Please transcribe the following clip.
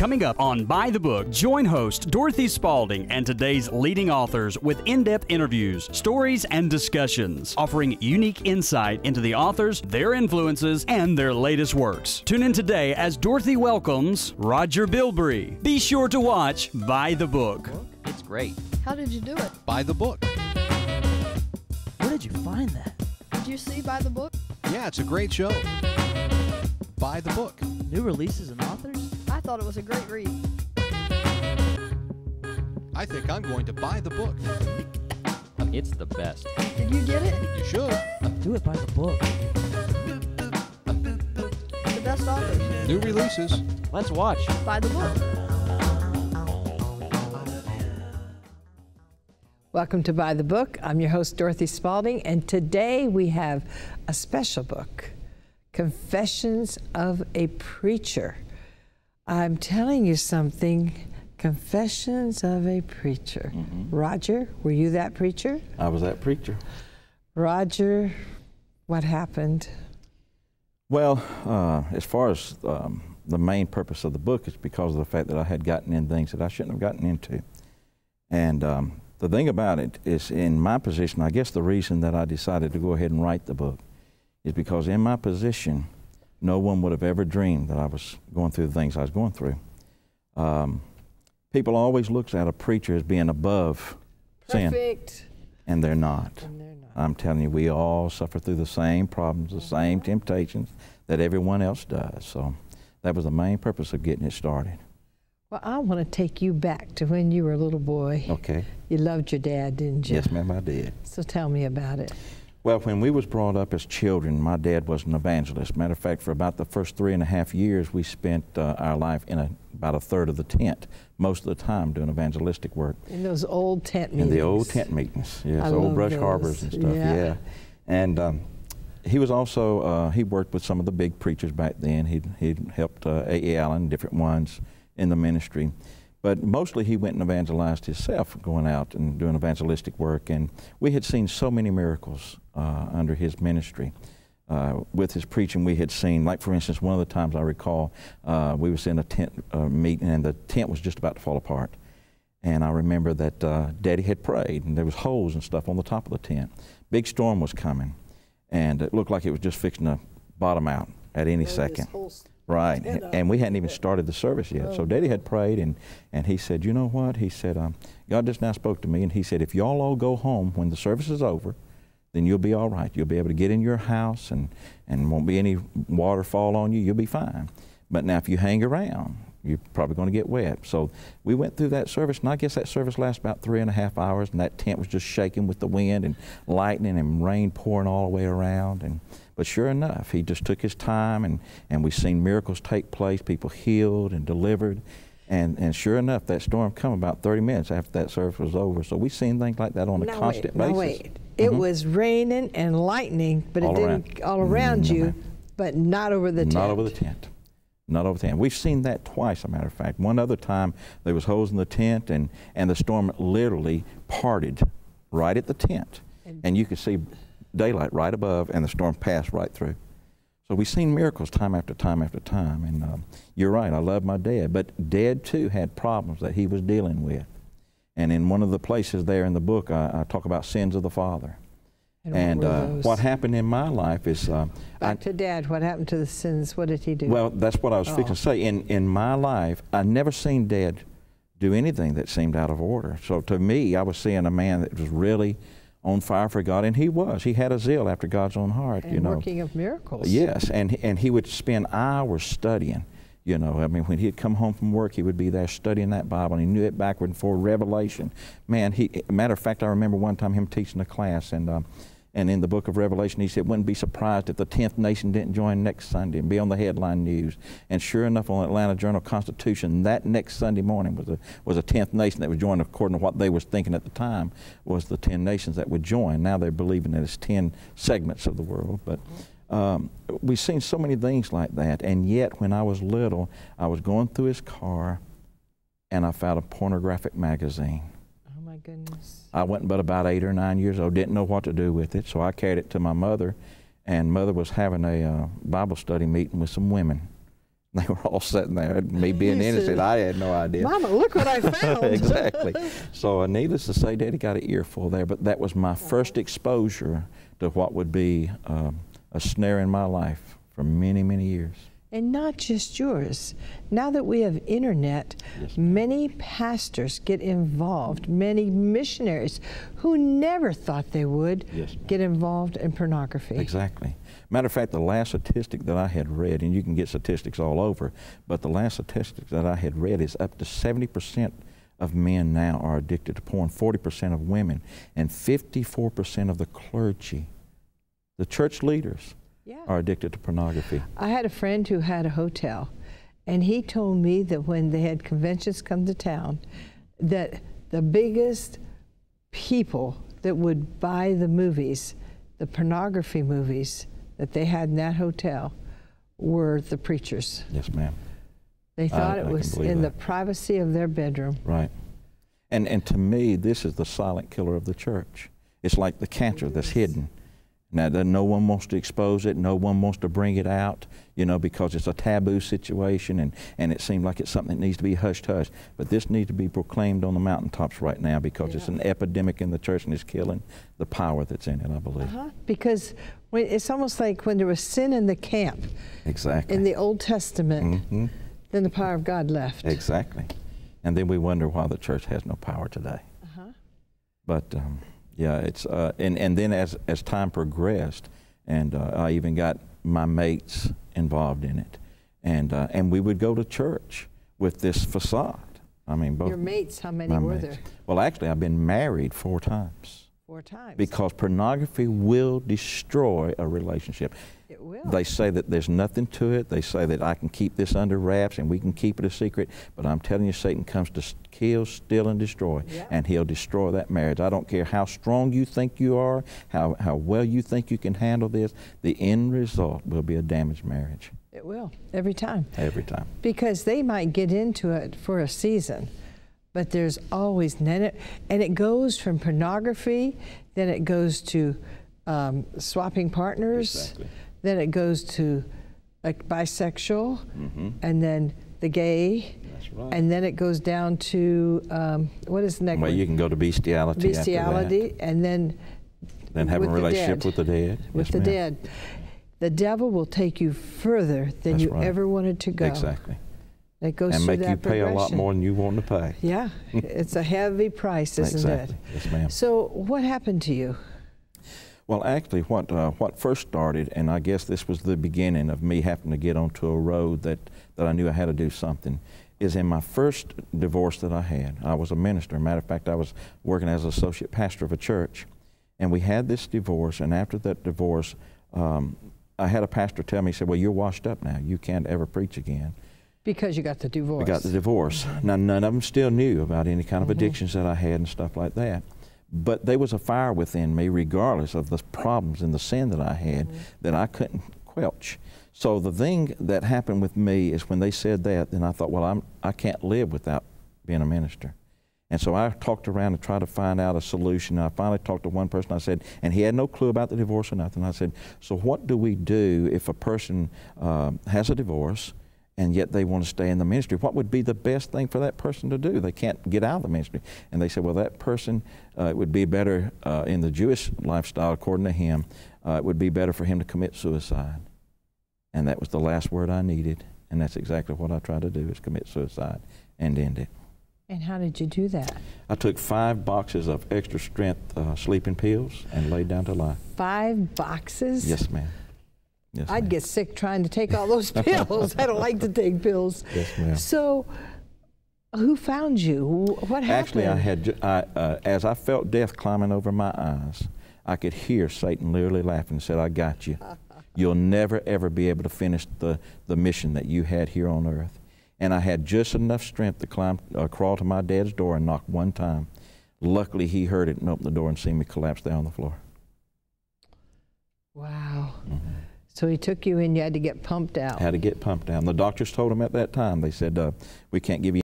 Coming up on By the Book, join host Dorothy Spalding and today's leading authors with in-depth interviews, stories, and discussions, offering unique insight into the authors, their influences, and their latest works. Tune in today as Dorothy welcomes Roger Bilbrey. Be sure to watch By the Book. It's great. How did you do it? By the book. Where did you find that? Did you see By the Book? Yeah, it's a great show. By the book. New releases and authors? I thought it was a great read. I think I'm going to buy the book. It's the best. Did you get it? You should. Do it by the book. The best authors. New releases. Let's watch. By the Book. Welcome to By the Book. I'm your host, Dorothy Spalding, and today we have a special book, Confessions of a Preacher. I'm telling you something, Confessions of a Preacher. Roger, were you that preacher? I was that preacher. Roger, what happened? Well, as far as the main purpose of the book is because of the fact that I had gotten in things that I shouldn't have gotten into. And the thing about it is, in my position, I guess the reason that I decided to go ahead and write the book is because in my position, no one would have ever dreamed that I was going through the things I was going through. People always look at a preacher as being above sin. Perfect. And they're not. And they're not. I'm telling you, we all suffer through the same problems, the same temptations that everyone else does. So that was the main purpose of getting it started. Well, I want to take you back to when you were a little boy. Okay. You loved your dad, didn't you? Yes, ma'am, I did. So tell me about it. Well, when we was brought up as children, my dad was an evangelist. Matter of fact, for about the first 3.5 years, we spent our life in about a third of the tent, most of the time doing evangelistic work. In those old tent meetings. In the old tent meetings, yes, I old love brush those. harbors and stuff, yeah. And he was also, he worked with some of the big preachers back then. He'd helped A.E. Allen, different ones in the ministry. But mostly he went and evangelized himself, going out and doing evangelistic work. And we had seen so many miracles under his ministry. With his preaching, we had seen, like for instance, one of the times I recall, we was in a tent meeting and the tent was just about to fall apart. And I remember that Daddy had prayed and there was holes and stuff on the top of the tent. Big storm was coming and it looked like it was just fixing to bottom out at any second. Right, and we hadn't even started the service yet. So Daddy had prayed, and he said, you know what? He said, God just now spoke to me, and he said, if y'all all go home when the service is over, then you'll be all right. You'll be able to get in your house, and won't be any water fall on you. You'll be fine. But now if you hang around, you're probably going to get wet. So we went through that service, and I guess that service lasted about 3.5 hours, and that tent was just shaking with the wind and lightning and rain pouring all the way around. But sure enough, he just took his time, and we've seen miracles take place, people healed and delivered. And sure enough, that storm come about 30 minutes after that service was over. So we've seen things like that on a constant basis. No, wait. It was raining and lightning, but all it didn't all around you, but not over the tent. Not over the tent. Not over the tent. We've seen that twice, as a matter of fact. One other time, there was holes in the tent, and the storm literally parted right at the tent. And you could see daylight right above, and the storm passed right through. So we've seen miracles time after time after time. And you're right, I love my dad. But Dad, too, had problems that he was dealing with. And in one of the places there in the book, I talk about sins of the father. And what happened in my life is... Back to Dad, what happened to the sins? What did he do? Well, that's what I was fixing to say. In my life, I never seen Dad do anything that seemed out of order. So to me, I was seeing a man that was really on fire for God, and he was. He had a zeal after God's own heart, and you know. Working of miracles. Yes, and he would spend hours studying, you know. I mean, when he'd come home from work, he would be there studying that Bible, and he knew it backward and forward, Revelation. Man, matter of fact, I remember one time him teaching a class, and in the book of Revelation, he said, wouldn't be surprised if the 10th nation didn't join next Sunday and be on the headline news. And sure enough, on Atlanta Journal-Constitution, that next Sunday morning was a 10th nation that would join, according to what they was thinking at the time, was the 10 nations that would join. Now they're believing that it's 10 segments of the world. But we've seen so many things like that, and yet when I was little, I was going through his car, and I found a pornographic magazine. Oh my goodness. I wasn't but about 8 or 9 years old, didn't know what to do with it, so I carried it to my mother, and Mother was having a Bible study meeting with some women They were all sitting there. Me being He innocent, said, I had no idea. Mama, look what I found. Exactly. So needless to say, Daddy got an earful there, but that was my first exposure to what would be a snare in my life for many, many years. And not just yours. Now that we have internet, Yes, many pastors get involved, many missionaries who never thought they would Yes, get involved in pornography. Exactly. Matter of fact, the last statistic that I had read, and you can get statistics all over, but the last statistic that I had read is up to 70% of men now are addicted to porn, 40% of women, and 54% of the clergy, the church leaders, are addicted to pornography. I had a friend who had a hotel, and he told me that when they had conventions come to town, that the biggest people that would buy the movies, the pornography movies that they had in that hotel, were the preachers. Yes, ma'am. They thought it I was can believe in the that. privacy of their bedroom. Right. And to me, this is the silent killer of the church. It's like the cancer that's hidden. Now, no one wants to expose it, no one wants to bring it out, you know, because it's a taboo situation, and it seems like it's something that needs to be hushed-hush. But this needs to be proclaimed on the mountaintops right now, because it's an epidemic in the church, and it's killing the power that's in it, I believe. Because it's almost like when there was sin in the camp Exactly. in the Old Testament, then the power of God left. Exactly. And then we wonder why the church has no power today. But yeah, it's and then as time progressed, and I even got my mates involved in it, and we would go to church with this facade. I mean, both Your mates, how many my were mates. there? Well, actually, I've been married 4 times. 4 times. Because pornography will destroy a relationship. It will. They say that there's nothing to it. They say that I can keep this under wraps and we can keep it a secret. But I'm telling you, Satan comes to kill, steal, and destroy. And he'll destroy that marriage. I don't care how strong you think you are, how well you think you can handle this. The end result will be a damaged marriage. It will, every time. Every time. Because they might get into it for a season, but there's always, and it goes from pornography, then it goes to swapping partners, Exactly. then it goes to like bisexual, and then the gay, That's right. and then it goes down to, what is the next Well, one? you can go to bestiality after Bestiality, and then having a with the relationship dead. with the dead. With Yes, the ma'am. dead. The devil will take you further than That's you right. ever wanted to go. Exactly. It goes And through make that you pay a lot progression. more than you want to pay. Yeah, it's a heavy price, isn't Exactly. it? Yes, ma'am. So what happened to you? Well, actually, what first started, and I guess this was the beginning of me having to get onto a road that I knew I had to do something, is in my first divorce that I had. I was a minister. Matter of fact, I was working as an associate pastor of a church. And we had this divorce, and after that divorce, I had a pastor tell me, he said, well, you're washed up now. You can't ever preach again. Because you got the divorce. We got the divorce. Now, none of them still knew about any kind of addictions that I had and stuff like that. But there was a fire within me, regardless of the problems and the sin that I had, that I couldn't quench. So the thing that happened with me is when they said that, then I thought, well, I can't live without being a minister. And so I talked around and tried to find out a solution. I finally talked to one person. I said, and he had no clue about the divorce or nothing. I said, so what do we do if a person has a divorce and yet they want to stay in the ministry? What would be the best thing for that person to do? They can't get out of the ministry. And they said, well, that person, it would be better in the Jewish lifestyle, according to him, it would be better for him to commit suicide. And that was the last word I needed. And that's exactly what I tried to do, is commit suicide and end it. And how did you do that? I took 5 boxes of extra strength sleeping pills and laid down to life. 5 boxes? Yes, ma'am. Yes, I'd ma'am. get sick trying to take all those pills. I don't like to take pills. Yes, ma'am. So, who found you? What happened? Actually, as I felt death climbing over my eyes, I could hear Satan literally laughing and said, I got you. You'll never, ever be able to finish the mission that you had here on earth. And I had just enough strength to crawl to my dad's door and knock 1 time. Luckily, he heard it and opened the door and seen me collapse down on the floor. Wow. So he took you in, you had to get pumped out. Had to get pumped down. The doctors told him at that time, they said, we can't give you